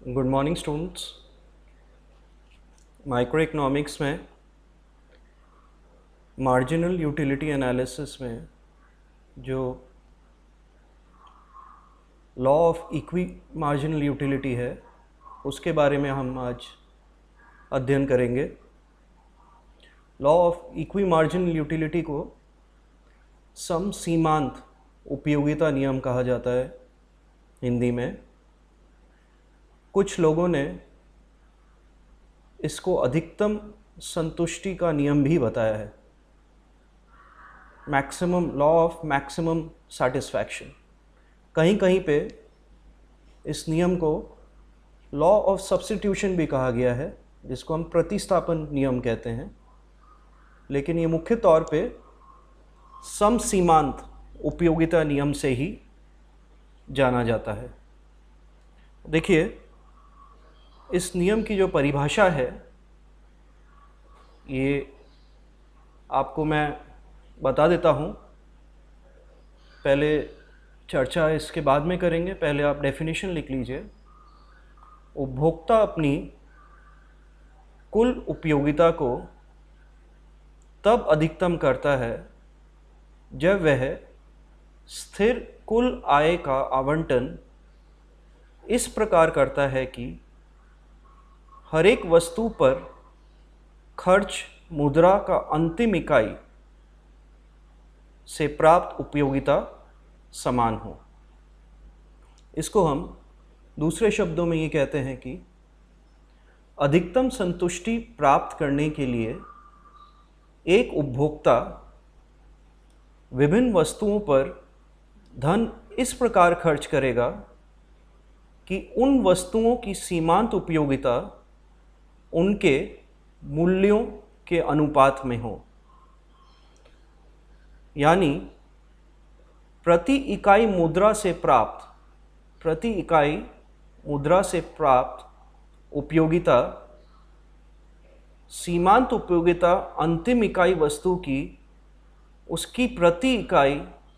Good morning students. Micro economics में marginal utility analysis में जो law of equi marginal utility है उसके बारे में हम आज अध्ययन करेंगे। Law of equi marginal utility को समसीमांत उपयोगिता नियम कहा जाता है हिंदी में। कुछ लोगों ने इसको अधिकतम संतुष्टि का नियम भी बताया है, maximum law of maximum satisfaction. कहीं कहीं पे इस नियम को लॉ ऑफ सब्स्टिट्यूशन भी कहा गया है, जिसको हम प्रतिस्थापन नियम कहते हैं, लेकिन ये मुख्य तौर पे समसीमांत उपयोगिता नियम से ही जाना जाता है। देखिए, इस नियम की जो परिभाषा है ये आपको मैं बता देता हूँ। पहले चर्चा इसके बाद में करेंगे, पहले आप डेफिनेशन लिख लीजिए। उपभोक्ता अपनी कुल उपयोगिता को तब अधिकतम करता है जब वह स्थिर कुल आय का आवंटन इस प्रकार करता है कि हर एक वस्तु पर खर्च मुद्रा का अंतिम इकाई से प्राप्त उपयोगिता समान हो। इसको हम दूसरे शब्दों में ये कहते हैं कि अधिकतम संतुष्टि प्राप्त करने के लिए एक उपभोक्ता विभिन्न वस्तुओं पर धन इस प्रकार खर्च करेगा कि उन वस्तुओं की सीमांत उपयोगिता उनके मूल्यों के अनुपात में हो, यानी प्रति इकाई मुद्रा से प्राप्त उपयोगिता सीमांत उपयोगिता अंतिम इकाई वस्तु की उसकी प्रति इकाई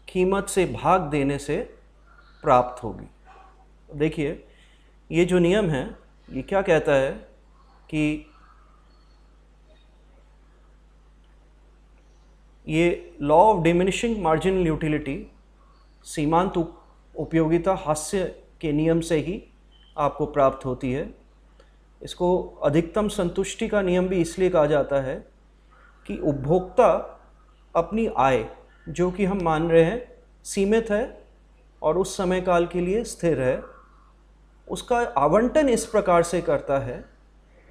कीमत से भाग देने से प्राप्त होगी। देखिए, ये जो नियम है ये क्या कहता है कि ये law of diminishing marginal utility सीमांत उपयोगिता हास्य के नियम से ही आपको प्राप्त होती है। इसको अधिकतम संतुष्टि का नियम भी इसलिए कहा जाता है कि उपभोक्ता अपनी आय, जो कि हम मान रहे हैं सीमित है और उस समय काल के लिए स्थिर है, उसका आवंटन इस प्रकार से करता है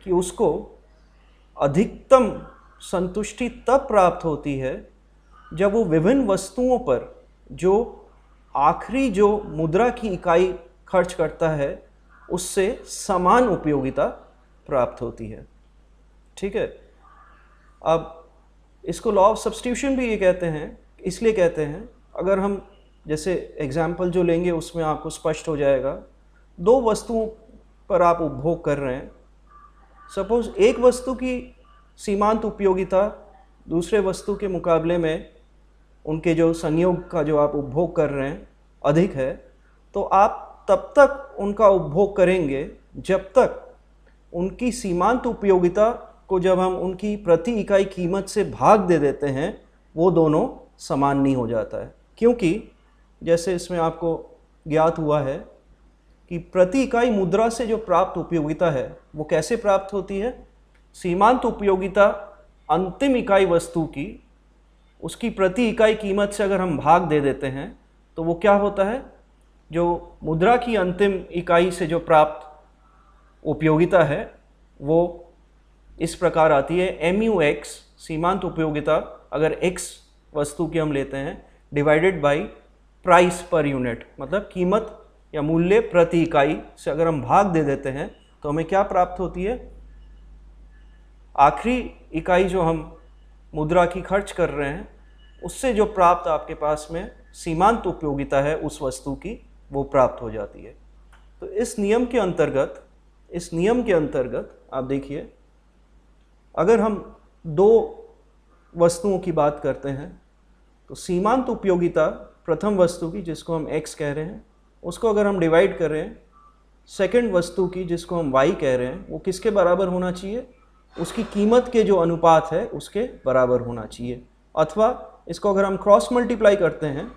कि उसको अधिकतम संतुष्टि तब प्राप्त होती है जब वो विभिन्न वस्तुओं पर जो आखिरी जो मुद्रा की इकाई खर्च करता है उससे समान उपयोगिता प्राप्त होती है। ठीक है। अब इसको लॉ ऑफ सब्स्टिट्यूशन भी ये कहते हैं, इसलिए कहते हैं, अगर हम जैसे एग्जाम्पल जो लेंगे उसमें आपको स्पष्ट हो जाएगा। दो वस्तुओं पर आप उपभोग कर रहे हैं। सपोज एक वस्तु की सीमांत उपयोगिता दूसरे वस्तु के मुकाबले में उनके जो संयोग का जो आप उपभोग कर रहे हैं अधिक है, तो आप तब तक उनका उपभोग करेंगे जब तक उनकी सीमांत उपयोगिता को जब हम उनकी प्रति इकाई कीमत से भाग दे देते हैं वो दोनों समान नहीं हो जाता है। क्योंकि जैसे इसमें आपको ज्ञात हुआ है कि प्रति इकाई मुद्रा से जो प्राप्त उपयोगिता है वो कैसे प्राप्त होती है? सीमांत उपयोगिता अंतिम इकाई वस्तु की उसकी प्रति इकाई कीमत से अगर हम भाग दे देते हैं तो वो क्या होता है? जो मुद्रा की अंतिम इकाई से जो प्राप्त उपयोगिता है वो इस प्रकार आती है, MUX सीमांत उपयोगिता अगर X वस्तु की हम लेते हैं divided by price per unit, मतलब कीमत या मूल्य प्रति इकाई से अगर हम भाग दे देते हैं तो हमें क्या प्राप्त होती है? आखिरी इकाई जो हम मुद्रा की खर्च कर रहे हैं उससे जो प्राप्त आपके पास में सीमांत उपयोगिता है उस वस्तु की, वो प्राप्त हो जाती है। तो इस नियम के अंतर्गत आप देखिए, अगर हम दो वस्तुओं की बात करते हैं तो सीमांत उपयोगिता प्रथम वस्तु की, जिसको हम X कह रहे हैं, उसको अगर हम डिवाइड करें सेकंड वस्तु की, जिसको हम y कह रहे हैं, वो किसके बराबर होना चाहिए? उसकी कीमत के जो अनुपात है उसके बराबर होना चाहिए। अथवा इसको अगर हम क्रॉस मल्टीप्लाई करते हैं,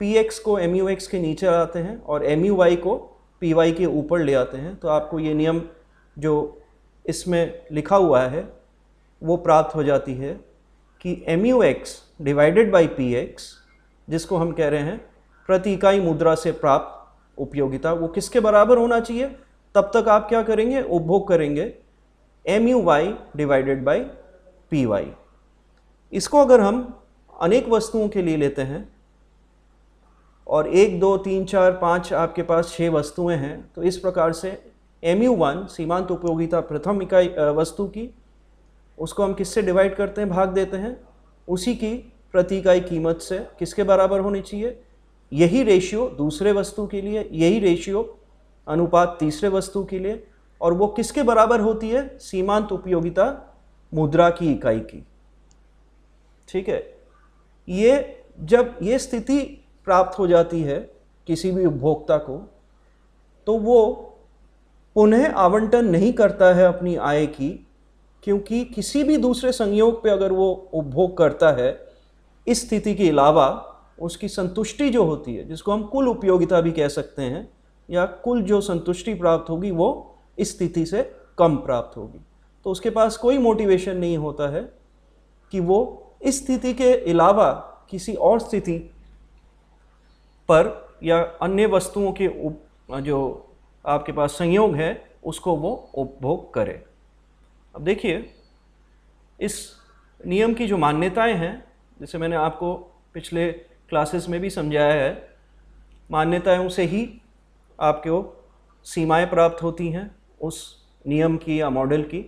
px को mu(x) के नीचे लाते हैं और mu(y) को py के ऊपर ले आते हैं, तो आपको ये नियम जो इसमें लिखा हुआ है वो प्राप्त हो जाती है कि mu(x) डिवाइडेड बाई px, जिसको हम कह रहे हैं प्रति इकाई मुद्रा से प्राप्त उपयोगिता, वो किसके बराबर होना चाहिए? तब तक आप क्या करेंगे? उपभोग करेंगे mu(y) डिवाइडेड बाई py। इसको अगर हम अनेक वस्तुओं के लिए लेते हैं और 1 2 3 4 5 आपके पास 6 वस्तुएं हैं, तो इस प्रकार से mu1 सीमांत उपयोगिता प्रथम इकाई वस्तु की, उसको हम किससे डिवाइड करते हैं? भाग देते हैं उसी की प्रति इकाई कीमत से, किसके बराबर होनी चाहिए? यही रेशियो दूसरे वस्तु के लिए, यही रेशियो अनुपात तीसरे वस्तु के लिए, और वो किसके बराबर होती है? सीमांत उपयोगिता मुद्रा की इकाई की। ठीक है, ये जब ये स्थिति प्राप्त हो जाती है किसी भी उपभोक्ता को, तो वो पुनः आवंटन नहीं करता है अपनी आय की, क्योंकि किसी भी दूसरे संयोग पे अगर वो उपभोग करता है, इस स्थिति के अलावा उसकी संतुष्टि जो होती है, जिसको हम कुल उपयोगिता भी कह सकते हैं, या कुल जो संतुष्टि प्राप्त होगी वो इस स्थिति से कम प्राप्त होगी। तो उसके पास कोई मोटिवेशन नहीं होता है कि वो इस स्थिति के अलावा किसी और स्थिति पर या अन्य वस्तुओं के जो आपके पास संयोग है उसको वो उपभोग करे। अब देखिए, इस नियम की जो मान्यताएं हैं, जैसे मैंने आपको पिछले क्लासेस में भी समझाया है, मान्यताओं से ही आपको सीमाएं प्राप्त होती हैं उस नियम की या मॉडल की।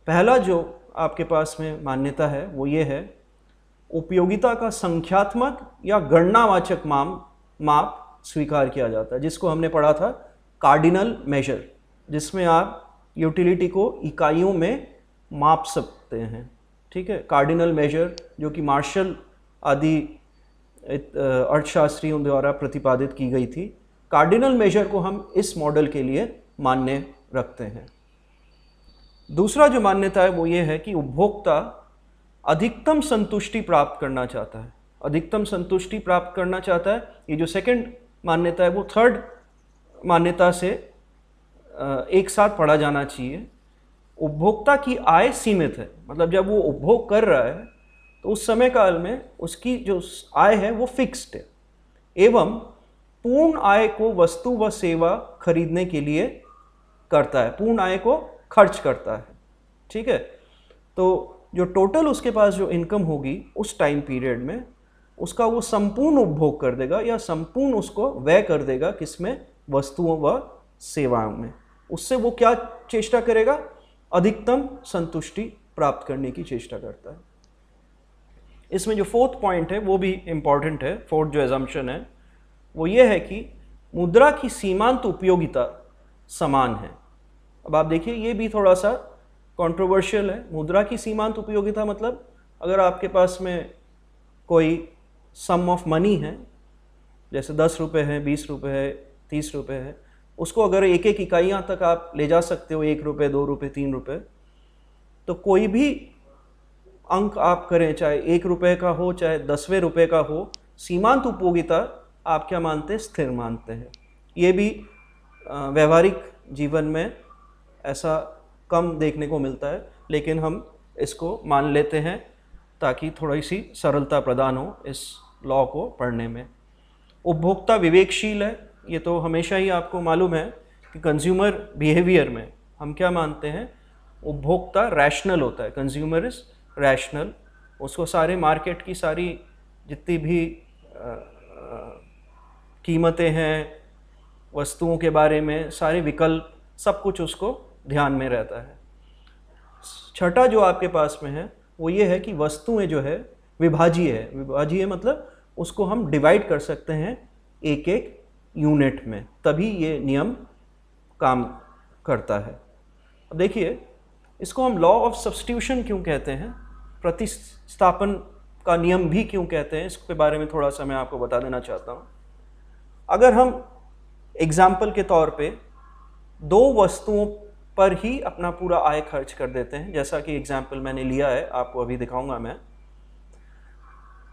पहला जो आपके पास में मान्यता है वो ये है, उपयोगिता का संख्यात्मक या गणनावाचक माप स्वीकार किया जाता है, जिसको हमने पढ़ा था कार्डिनल मेजर, जिसमें आप यूटिलिटी को इकाइयों में माप सकते हैं। ठीक है, कार्डिनल मेजर जो कि मार्शल आदि अर्थशास्त्रियों द्वारा प्रतिपादित की गई थी, कार्डिनल मेजर को हम इस मॉडल के लिए मान्य रखते हैं। दूसरा जो मान्यता है वो ये है कि उपभोक्ता अधिकतम संतुष्टि प्राप्त करना चाहता है। अधिकतम संतुष्टि प्राप्त करना चाहता है, ये जो सेकंड मान्यता है वो थर्ड मान्यता से एक साथ पढ़ा जाना चाहिए। उपभोक्ता की आय सीमित है, मतलब जब वो उपभोग कर रहा है तो उस समय काल में उसकी जो आय है वो फिक्स्ड है, एवं पूर्ण आय को वस्तु व सेवा खरीदने के लिए करता है, पूर्ण आय को खर्च करता है। ठीक है, तो जो टोटल उसके पास जो इनकम होगी उस टाइम पीरियड में, उसका वो संपूर्ण उपभोग कर देगा या संपूर्ण उसको व्यय कर देगा, किसमें? वस्तुओं व सेवाओं में। उससे वो क्या चेष्टा करेगा? अधिकतम संतुष्टि प्राप्त करने की चेष्टा करता है। इसमें जो फोर्थ पॉइंट है वो भी इम्पॉर्टेंट है। फोर्थ जो एजम्पशन है वो ये है कि मुद्रा की सीमांत उपयोगिता समान है। अब आप देखिए, ये भी थोड़ा सा कंट्रोवर्शियल है। मुद्रा की सीमांत उपयोगिता मतलब अगर आपके पास में कोई सम ऑफ मनी है, जैसे 10 रुपये है, 20 रुपये है, 30 रुपये है, उसको अगर एक एक इकाइयाँ तक आप ले जा सकते हो, 1 रुपये, 2 रुपये, 3 रुपये, तो कोई भी अंक आप करें, चाहे 1 रुपये का हो चाहे 10वें रुपये का हो, सीमांत उपयोगिता आप क्या मानते हैं? स्थिर मानते हैं। ये भी व्यवहारिक जीवन में ऐसा कम देखने को मिलता है, लेकिन हम इसको मान लेते हैं ताकि थोड़ी सी सरलता प्रदान हो इस लॉ को पढ़ने में। उपभोक्ता विवेकशील है, ये तो हमेशा ही आपको मालूम है कि कंज्यूमर बिहेवियर में हम क्या मानते हैं? उपभोक्ता रैशनल होता है, कंज्यूमर इज रैशनल। उसको सारे मार्केट की सारी जितनी भी कीमतें हैं, वस्तुओं के बारे में सारे विकल्प, सब कुछ उसको ध्यान में रहता है। छठा जो आपके पास में है वो ये है कि वस्तुएं जो है विभाज्य है। विभाज्य मतलब उसको हम डिवाइड कर सकते हैं एक एक यूनिट में, तभी ये नियम काम करता है। अब देखिए, इसको हम लॉ ऑफ सब्स्टिट्यूशन क्यों कहते हैं, प्रतिस्थापन का नियम भी क्यों कहते हैं, इसके बारे में थोड़ा सा मैं आपको बता देना चाहता हूँ। अगर हम एग्जाम्पल के तौर पे दो वस्तुओं पर ही अपना पूरा आय खर्च कर देते हैं, जैसा कि एग्जाम्पल मैंने लिया है, आपको अभी दिखाऊंगा मैं।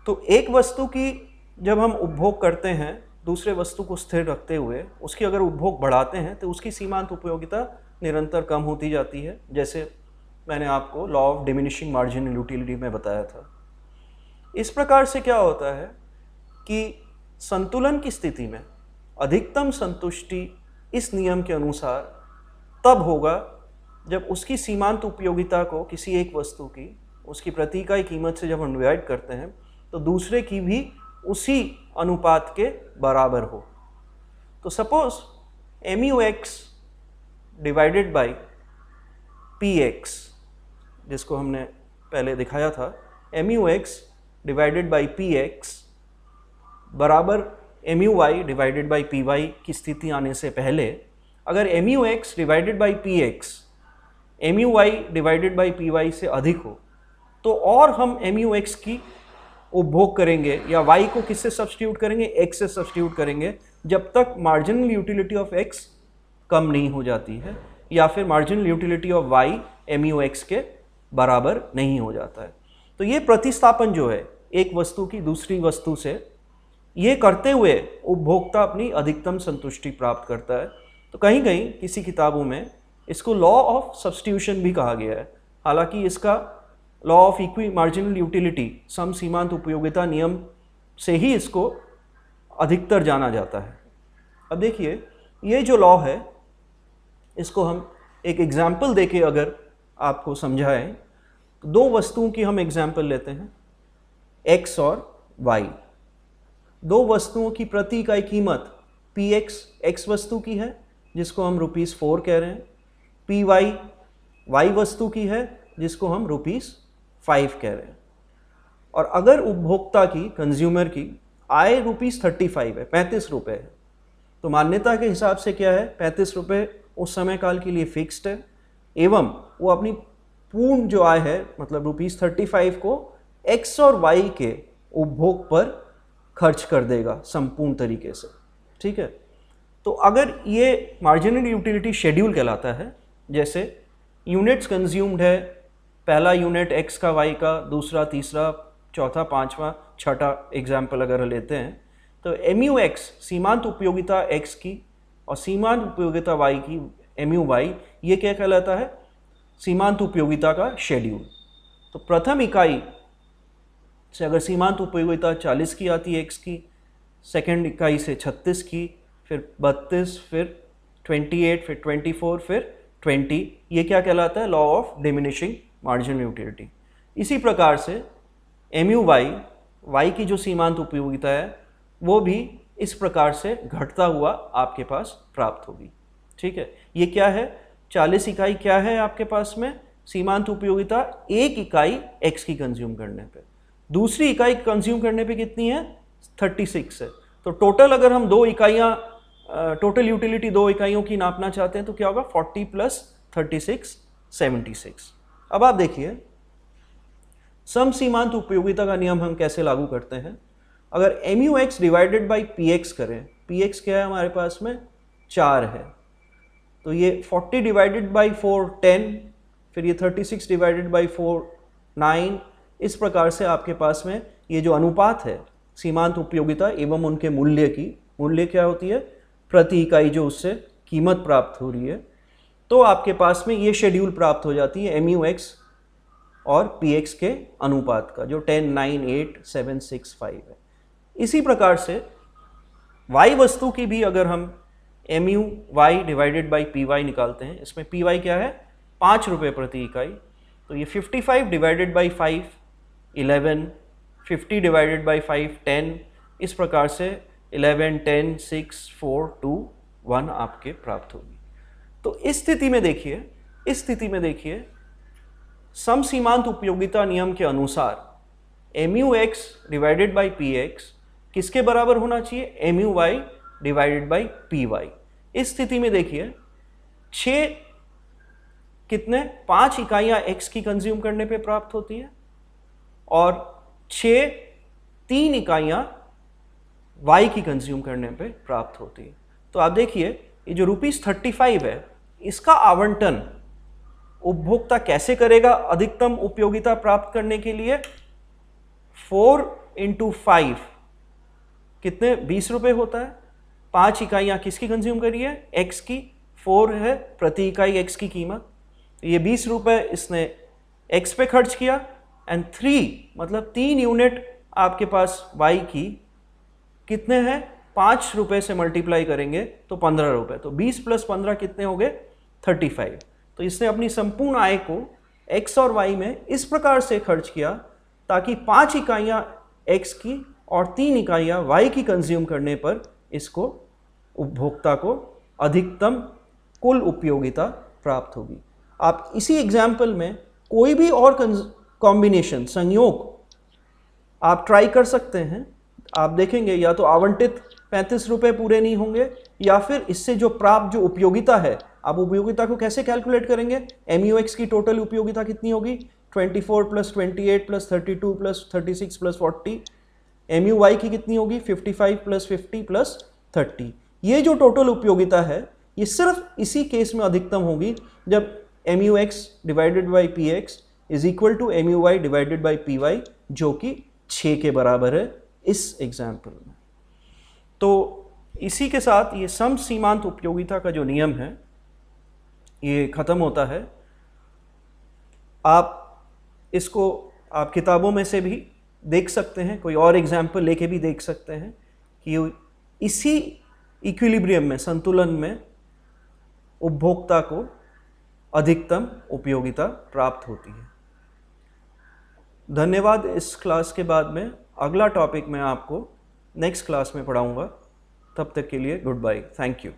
तो एक वस्तु की जब हम उपभोग करते हैं दूसरे वस्तु को स्थिर रखते हुए, उसकी अगर उपभोग बढ़ाते हैं तो उसकी सीमांत उपयोगिता निरंतर कम होती जाती है, जैसे मैंने आपको law of diminishing marginal utility में बताया था। इस प्रकार से क्या होता है कि संतुलन की स्थिति में अधिकतम संतुष्टि इस नियम के अनुसार तब होगा जब उसकी सीमांत उपयोगिता को किसी एक वस्तु की उसकी प्रति इकाई कीमत से जब हम डिवाइड करते हैं तो दूसरे की भी उसी अनुपात के बराबर हो। तो suppose MUX divided by PX, जिसको हमने पहले दिखाया था, MUX डिवाइडेड बाई PX बराबर MUY डिवाइडेड बाई PY की स्थिति आने से पहले, अगर MUX divided by PX MUY divided by PY से अधिक हो तो और हम MUX की उपभोग करेंगे या y को किससे सब्स्टिट्यूट करेंगे, x से सब्स्टिट्यूट करेंगे, जब तक मार्जिनल यूटिलिटी ऑफ x कम नहीं हो जाती है या फिर marginal utility of y MUX के बराबर नहीं हो जाता है। तो ये प्रतिस्थापन जो है एक वस्तु की दूसरी वस्तु से, ये करते हुए उपभोक्ता अपनी अधिकतम संतुष्टि प्राप्त करता है। तो कहीं कहीं किसी किताबों में इसको लॉ ऑफ सब्स्टिट्यूशन भी कहा गया है, हालांकि इसका law of equi marginal utility सम सीमांत उपयोगिता नियम से ही इसको अधिकतर जाना जाता है। अब देखिए ये जो लॉ है इसको हम एक एग्जाम्पल देके अगर आपको समझाएं, तो दो वस्तुओं की हम एग्जाम्पल लेते हैं, x और y। दो वस्तुओं की प्रति इकाई कीमत PX x वस्तु की है जिसको हम ₹4 कह रहे हैं, PY y वस्तु की है जिसको हम ₹5 कह रहे हैं। और अगर उपभोक्ता की, कंज्यूमर की आय ₹35 है, 35 रुपये है, तो मान्यता के हिसाब से क्या है, 35 रुपये उस समय काल के लिए फिक्स्ड है एवं वो अपनी पूर्ण जो आय है मतलब ₹35 को x और y के उपभोग पर खर्च कर देगा संपूर्ण तरीके से। ठीक है, तो अगर ये मार्जिनल यूटिलिटी शेड्यूल कहलाता है, जैसे यूनिट्स कंज्यूम्ड है, पहला यूनिट x का, y का, दूसरा, तीसरा, चौथा, पांचवा, छठा एग्जाम्पल अगर लेते हैं, तो MUX सीमांत उपयोगिता x की और सीमांत उपयोगिता y की MUY, ये क्या कहलाता है, सीमांत उपयोगिता का शेड्यूल। तो प्रथम इकाई से अगर सीमांत उपयोगिता 40 की आती है x की, सेकंड इकाई से 36 की, फिर 32, फिर 28, फिर 24, फिर 20, ये क्या कहलाता है, law of diminishing marginal utility. इसी प्रकार से MUY y की जो सीमांत उपयोगिता है वो भी इस प्रकार से घटता हुआ आपके पास प्राप्त होगी। ठीक है, ये क्या है, 40 इकाई क्या है आपके पास में सीमांत उपयोगिता, एक इकाई x की कंज्यूम करने पे, दूसरी इकाई कंज्यूम करने पे कितनी है, 36 है। तो टोटल अगर हम दो इकाइयाँ, टोटल यूटिलिटी दो इकाइयों की नापना चाहते हैं तो क्या होगा, 40 + 36 76। अब आप देखिए सम सीमांत उपयोगिता का नियम हम कैसे लागू करते हैं। अगर MUX डिवाइडेड बाई PX करें, PX क्या है हमारे पास में, 4 है, तो ये 40 डिवाइडेड बाई 4 10, फिर ये 36 डिवाइडेड बाई 4 9। इस प्रकार से आपके पास में ये जो अनुपात है सीमांत उपयोगिता एवं उनके मूल्य की, मूल्य क्या होती है, प्रति इकाई जो उससे कीमत प्राप्त हो रही है, तो आपके पास में ये शेड्यूल प्राप्त हो जाती है MUX और PX के अनुपात का, जो 10 9 8 7 6 5 है। इसी प्रकार से y वस्तु की भी अगर हम MUY डिवाइडेड बाई PY निकालते हैं, इसमें PY क्या है, 5 रुपये प्रति इकाई, तो ये 55 डिवाइडेड बाई 5 11, 50 डिवाइडेड बाई 5 10, इस प्रकार से 11 10 6 4 2 1 आपके प्राप्त होगी। तो इस स्थिति में देखिए सम सीमांत उपयोगिता नियम के अनुसार MUX डिवाइडेड बाई PX किसके बराबर होना चाहिए, MUY डिवाइडेड बाई PY। इस स्थिति में देखिए 5 इकाइयाँ x की कंज्यूम करने पे प्राप्त होती है और 3 इकाइयाँ y की कंज्यूम करने पे प्राप्त होती है। तो आप देखिए ये जो ₹35 है इसका आवंटन उपभोक्ता कैसे करेगा अधिकतम उपयोगिता प्राप्त करने के लिए? 4 × 5 कितने? 20 रुपये होता है। 5 इकाइयाँ किसकी कंज्यूम करी है? एक्स की। 4 है प्रति इकाई एक्स की कीमत। ये 20 रुपये इसने एक्स पे खर्च किया एंड 3 मतलब 3 यूनिट आपके पास वाई की कितने हैं? 5 रुपये से मल्टीप्लाई करेंगे तो 15 रुपये। तो 20 + 15 कितने हो गए? 35। तो इसने अपनी संपूर्ण आय को एक्स और वाई में इस प्रकार से खर्च किया ताकि 5 इकाइयाँ एक्स की और 3 इकाइयाँ वाई की कंज्यूम करने पर इसको उपभोक्ता को अधिकतम कुल उपयोगिता प्राप्त होगी। आप इसी एग्जाम्पल में कोई भी और कॉम्बिनेशन संयोग आप ट्राई कर सकते हैं। आप देखेंगे या तो आवंटित 35 रुपये पूरे नहीं होंगे या फिर इससे जो प्राप्त जो उपयोगिता है, आप उपयोगिता को कैसे कैलकुलेट करेंगे? MUX की टोटल उपयोगिता कितनी होगी? 24 + 28 + 32 + 36 + 40। MUY की कितनी होगी? 55 + 50 + 30। ये जो टोटल उपयोगिता है ये सिर्फ इसी केस में अधिकतम होगी जब MUX / PX = MUY / PY जो कि 6 के बराबर है इस एग्जाम्पल में। तो इसी के साथ ये सम सीमांत उपयोगिता का जो नियम है ये ख़त्म होता है। आप इसको आप किताबों में से भी देख सकते हैं, कोई और एग्जाम्पल लेके भी देख सकते हैं कि इसी इक्विलिब्रियम में, संतुलन में उपभोक्ता को अधिकतम उपयोगिता प्राप्त होती है। धन्यवाद। इस क्लास के बाद में अगला टॉपिक मैं आपको नेक्स्ट क्लास में पढ़ाऊंगा। तब तक के लिए गुड बाय। Thank you.